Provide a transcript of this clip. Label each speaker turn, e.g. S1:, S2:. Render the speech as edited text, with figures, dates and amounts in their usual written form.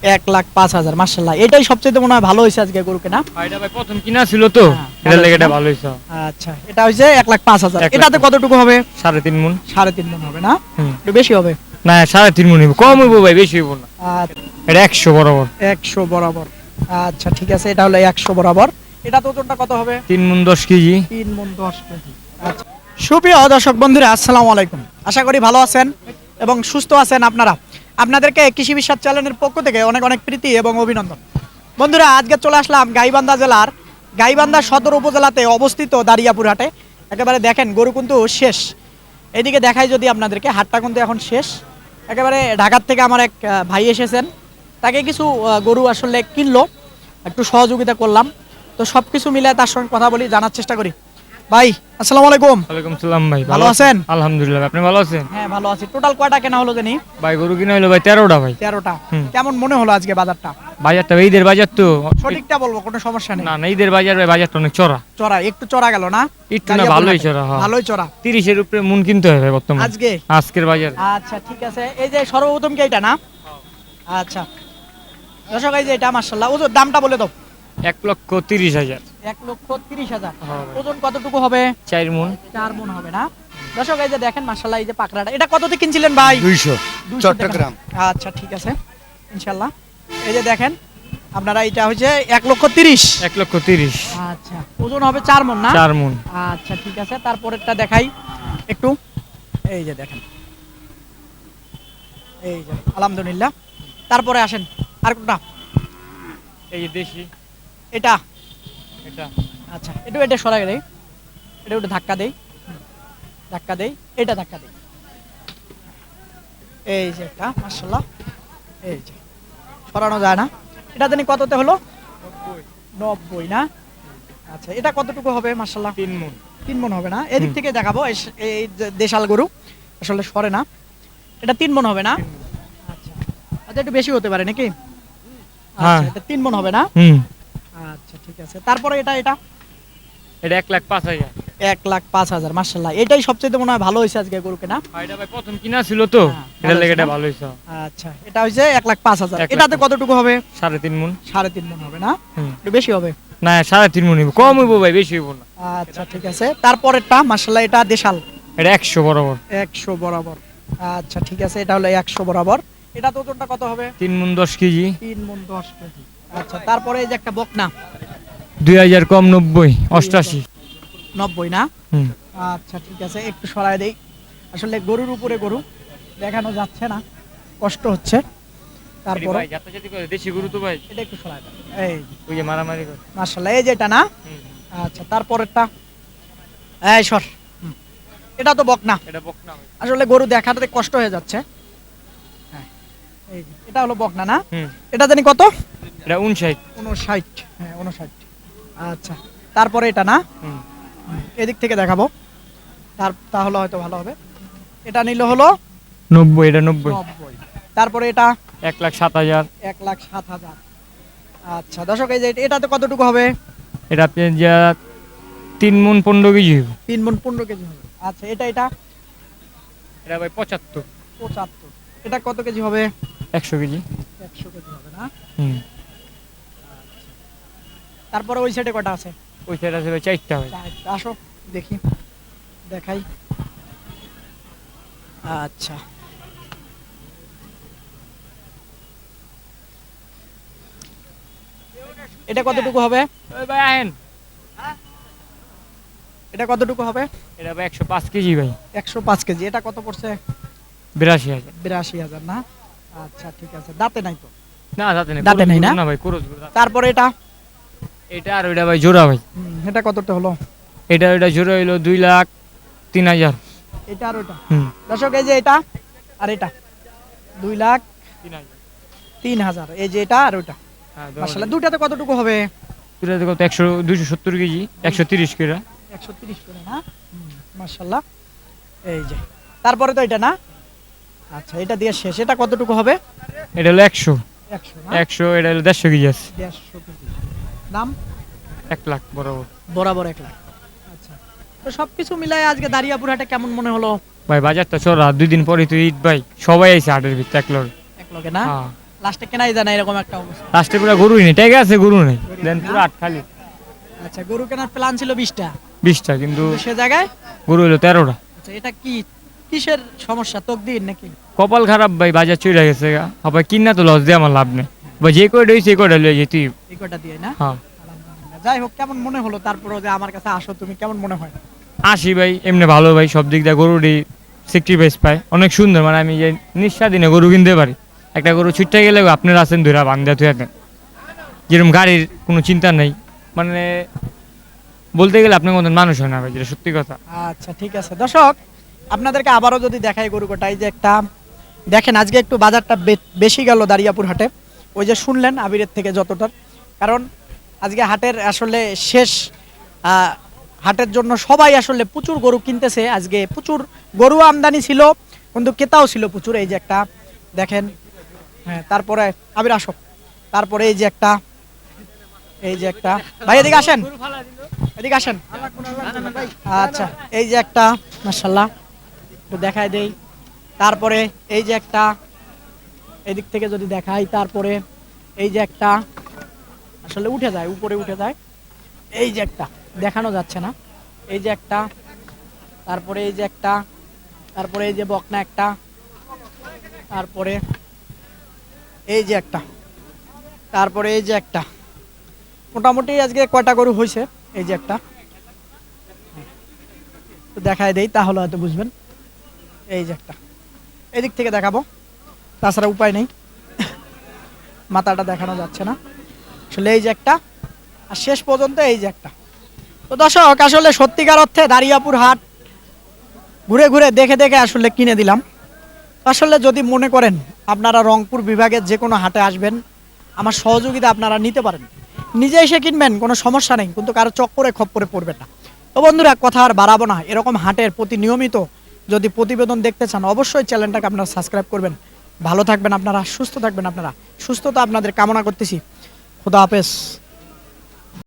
S1: 1,05,000 মাশাআল্লাহ। এটাই সবচেয়ে মনে হয় ভালো হয়েছে আজকে গরু কেনা।
S2: এটা ভাই প্রথম কিনা ছিল তো এটার লেগে এটা ভালো হইছে।
S1: আচ্ছা, এটা হইছে 1,05,000। এটাতে কতটুকু হবে?
S2: 3.5 মণ।
S1: 3.5 মণ হবে না? একটু বেশি হবে।
S2: না 3.5 মণ হইব, কম হইব ভাই, বেশি হইব না। এটা 100 বরাবর।
S1: 100 বরাবর। আচ্ছা ঠিক আছে, এটা হলো 100 বরাবর। এটা ওজনটা কত হবে?
S2: 3 মণ 10 কেজি।
S1: 3 মণ 10 কেজি। আচ্ছা, সুপ্রিয় দর্শক বন্ধুরা আসসালামু আলাইকুম। আশা করি ভালো আছেন এবং সুস্থ আছেন আপনারা। আপনাদেরকে কৃষি বিশ্বাস চ্যানেলের পক্ষ থেকে অনেক অনেক প্রীতি এবং অভিনন্দন। বন্ধুরা, আজকে চলে আসলাম গাইবান্ধা জেলার গাইবান্ধা সদর উপজেলাতে অবস্থিত দারিয়াপুর হাটে। একেবারে দেখেন গরু কিন্তু শেষ। এদিকে দেখাই যদি আপনাদেরকে, হাটটা কিন্তু এখন শেষ। একেবারে ঢাকার থেকে আমার এক ভাই এসেছেন, তাকে কিছু গরু আসলে কিনলো, একটু সহযোগিতা করলাম। তো সব কিছু মিলে তার সঙ্গে কথা বলি, জানার চেষ্টা করি। ভাই আসসালামু আলাইকুম।
S2: ওয়ালাইকুম সালাম ভাই,
S1: ভালো আছেন?
S2: আলহামদুলিল্লাহ, আপনি ভালো আছেন?
S1: হ্যাঁ ভালো আছি। টোটাল কয়টা কেনা হলো জানি?
S2: ভাই গরু কিনা হলো ভাই 13টা ভাই।
S1: 13টা। কেমন মনে হলো আজকে বাজারটা?
S2: বাজারটা ঈদের বাজার তো।
S1: সঠিকটা বলবো, কোনো সমস্যা নেই।
S2: না না, ঈদের বাজার ভাই, বাজারটা অনেক চড়া।
S1: চড়া, একটু চড়া গেল না?
S2: একটু না, ভালোই চড়া। হ্যাঁ
S1: ভালোই চড়া।
S2: 30 এর উপরে মন কিনতে হবে বর্তমানে আজকের বাজার।
S1: আচ্ছা ঠিক আছে, এই যে সর্বপ্রথম কি এটা না? আচ্ছা দর্শক, এই যে এটা মাশাআল্লাহ, ওজন দামটা বলে দাও।
S2: 1,30,000।
S1: 1,30,000। ওজন কতটুকু হবে?
S2: 4 মণ।
S1: 4 মণ হবে না? দর্শক এই যে দেখেন মাশাআল্লাহ, এই যে পাকড়াটা, এটা কততে কিনছিলেন ভাই?
S3: 200 চট্টগ্রাম।
S1: আচ্ছা ঠিক আছে ইনশাআল্লাহ। এই যে দেখেন আপনারা, এটা হচ্ছে 1,30,000।
S2: 1,30,000।
S1: আচ্ছা, ওজন হবে 4 মণ না?
S2: 4 মণ।
S1: আচ্ছা ঠিক আছে, তারপরেরটা দেখাই একটু। এই যে দেখেন, এই যে আলহামদুলিল্লাহ। তারপরে আসেন আর কোনটা?
S2: এই যে দেশি
S1: এটা।
S2: এটা।
S1: আচ্ছা, এটা সরাই দেই, এটা ধাক্কা দেই, ধাক্কা দেই, এটা ধাক্কা দেই। এই যে একটা মাশাআল্লাহ, এই যে সরানো যায় না। এটা জানি কততে হলো? 90 না? আচ্ছা, এটা কতটুকু হবে মাশাআল্লাহ?
S2: 3 মণ।
S1: 3 মণ হবে না? এদিক থেকে দেখাবো, এই যে দেশাল গরু আসলে সরে না। এটা 3 মণ হবে না? আচ্ছা আচ্ছা, একটু বেশি হতে পারে নাকি? আচ্ছা, এটা 3 মণ হবে না? আচ্ছা ঠিক আছে, তারপরে এটা
S2: এটা 1,05,000।
S1: 1,05,000 মাশাআল্লাহ। এটাই সবচেয়ে মনে হয় ভালো হয়েছে আজকে গরু কেনা।
S2: এটা ভাই প্রথম কিনা ছিল তো এটার লেগে এটা ভালো হইছে।
S1: আচ্ছা, এটা হইছে 1,05,000। এটাতে কতটুকু হবে?
S2: 3.5 মণ।
S1: 3.5 মণ হবে না? একটু বেশি হবে।
S2: না 3.5 মণ হইব, কম হইব ভাই, বেশি হইব না।
S1: আচ্ছা ঠিক আছে, তারপরেরটা মাশাআল্লাহ, এটা দেশাল।
S2: এটা 100 বরাবর।
S1: 100 বরাবর। আচ্ছা ঠিক আছে, এটা হলো 100 বরাবর। এটা ওজনটা কত হবে?
S2: 3 মণ 10 কেজি।
S1: 3 মণ 10 কেজি। আচ্ছা, তারপরে এই যে একটা বকনা।
S2: 2000 কম 90, 88।
S1: 90 না? আচ্ছা ঠিক আছে, একটু সরায় দেই। আসলে গরুর উপরে গরু দেখানো যাচ্ছে না, কষ্ট হচ্ছে। তারপরে
S2: ভাই জাতাজাতি করে দেশি গরু তো ভাই,
S1: এটা একটু সরায় দেন। এই
S2: ওই যে মারামারি করে।
S1: মাশাআল্লাহ, এই যে এটা না? আচ্ছা, তারপরেরটা এই সর। এটা তো বকনা।
S2: এটা বকনা ভাই।
S1: আসলে গরু দেখাতে কষ্ট হয়ে যাচ্ছে। হ্যাঁ, এই যে এটা হলো বকনা না? এটা জানি কত?
S2: এটা 59।
S1: 59। হ্যাঁ 59। আচ্ছা, তারপরে এটা না? এদিক থেকে দেখাবো, তাহলে হয়তো ভালো হবে। এটা নিলে হলো
S2: 90। এটা 90।
S1: তারপরে এটা
S2: 1,07,000।
S1: 1,07,000। আচ্ছা দর্শক, এই যে এটাতে কতটুকু হবে?
S2: এটা আপনি যা 3 মণ 15 কেজি হইব।
S1: 3 মণ 15 কেজি হবে। আচ্ছা, এটা
S2: এটা ভাই 75।
S1: 75। এটা কত কেজি হবে?
S2: 100 কেজি।
S1: 100 কেজি হবে না? তারপরে ওই সাইডে কটা আছে?
S2: ওই সাইড আছে ভাই 4টা ভাই।
S1: আসো দেখি, দেখাই। আচ্ছা, এটা কতটুকু হবে?
S2: ওই ভাই আহেন।
S1: এটা কতটুকু হবে?
S2: এটা ভাই 105 কেজি ভাই।
S1: 105 কেজি। এটা কত পড়ছে?
S2: 82,000।
S1: 82,000 না? আচ্ছা ঠিক আছে, দাঁতে নাই তো?
S2: না দাঁতে নাই।
S1: দাঁতে নাই না?
S2: না ভাই, ক্রস গরু।
S1: তারপরে এটা
S2: আর ওইটা ভাই জোড়া ভাই।
S1: এটা কতটা হলো?
S2: এটা জোড়া হইলো 2,03,000।
S1: এটা আর ওটা। দর্শক, এই যে এটা আর এটা 2,03,000। এই যে এটা আর ওটা মাশাআল্লাহ। দুটাতে কতটুকু হবে?
S2: দুটাতে কত? 270 কেজি, 130 করে।
S1: 130 করে না? মাশাআল্লাহ। এই যে তারপরে তো এটা না? আচ্ছা, এটা দিয়ে শেষ। এটা কতটুকু হবে?
S2: এটা হলো 100।
S1: 100 না?
S2: 100। এটা হলো 150 কেজি আছে।
S1: 150 কেজি। দাম
S2: 1 লাখ বরাবর।
S1: বরাবর 1 লাখ। আচ্ছা, তো সবকিছু মিলাই আজকে দারিয়াপুর হাটে কেমন মনে হলো?
S2: ভাই বাজারটা চড়া, 2 দিন পরে তো ঈদ ভাই, সবাই আইছে হাটের ভিতরে এক লগে।
S1: এক লগে না? লাস্টে কেনাই যায় না এরকম একটা অবস্থা।
S2: লাস্টে পুরো গরুই নেই, টাকা আছে গরু নেই, দেন পুরো আট খালি।
S1: আচ্ছা, গরু কেনার প্ল্যান ছিল 20টা,
S2: 20টা, কিন্তু
S1: সে জায়গায়
S2: গরু হলো 13টা।
S1: আচ্ছা, এটা কি কিসের সমস্যা, তকদির নাকি?
S2: কপাল খারাপ ভাই, বাজার চলে গেছে গা, আবার কিনা তো লস দিয়ে আমার লাভ নেই ভাই, যে কয়টা হয়েছে এই কয়টা লয়ে যেতে।
S1: এই কটা দিয়ে না?
S2: হ্যাঁ
S1: আলহামদুলিল্লাহ। যাই হোক, কেমন মনে হলো তারপরে যে আমার কাছে আসো তুমি, কেমন মনে হয়?
S2: আসি ভাই, এমনি ভালো ভাই, সব দিক দিয়ে গরুরই স্যাক্রিফাইস পায়, অনেক সুন্দর, মানে আমি যে নিঃস্বাধীনে গরু কিনতে পারি। একটা গরু ছুটতে গেলে আপনারা আছেন ধরে বান্ধা থুয়ে দেন, যেরকম গাড়ির কোনো চিন্তা নেই, মানে বলতে গেলে আপনার মতন মানুষ হয় না ভাই, যেটা সত্যি কথা।
S1: আচ্ছা ঠিক আছে দর্শক, আপনাদেরকে আবারও যদি দেখাই গরু কটা, এই যে একটা দেখেন, আজকে একটু বাজারটা বেশি গেল দারিয়াপুর হাটে। ওই যে শুনলেন আবিরের থেকে যতটার, কারণ আজকে হাটের আসলে শেষ হাটের জন্য সবাই আসলে প্রচুর গরু কিনতেছে। আজকে প্রচুর গরু আমদানি ছিল, কিন্তু ক্রেতাও ছিল প্রচুর। এই যে একটা দেখেন, হ্যাঁ, তারপরে আবির আসো, তারপরে এই যে একটা, এই যে একটা, ভাই এদিকে আসেন, এদিকে আসেন। আচ্ছা, এই যে একটা, মাশাআল্লাহ, একটু দেখাই দেই। তারপরে এই যে একটা, এদিক থেকে যদি দেখাই, তারপরে এই যে একটা, আসলে উঠে যায়, উপরে উঠে যায়। এই যে একটা দেখানো যাচ্ছে না, এই যে একটা, তারপরে এই যে একটা, তারপরে এই যে বকনা একটা, তারপরে এই যে একটা, তারপরে এই যে একটা। মোটামুটি আজকে কয়টা গরু হয়েছে, এই যে একটা, তো দেখায় দেই তাহলে হয়তো বুঝবেন। এই যে একটা, এদিক থেকে দেখাবো, তাছাড়া উপায় নেই, মাথাটা দেখানো যাচ্ছে না আসলে। এই যে একটা, আর শেষ পর্যন্ত এই যে একটা। তো দর্শক, আসলে সত্যিকার অর্থে দারিয়াপুর হাট ঘুরে ঘুরে দেখে দেখে আসলে কিনে দিলাম। আসলে যদি মনে করেন আপনারা রংপুর বিভাগের যে কোনো হাটে আসবেন, আমার সহযোগিতা আপনারা নিতে পারেন, নিজে এসে কিনবেন, কোনো সমস্যা নেই, কিন্তু কারো চক্করে খপ্পরে পড়বেন না। তো বন্ধুরা, কথা আর বাড়াবো না, এরকম হাটের প্রতি নিয়মিত যদি প্রতিবেদন দেখতে চান, অবশ্যই চ্যানেলটাকে আপনারা সাবস্ক্রাইব করবেন। ভালো থাকবেন আপনারা, সুস্থ থাকবেন আপনারা, সুস্থতা আপনাদের কামনা করতেছি। খুদা হাফেজ।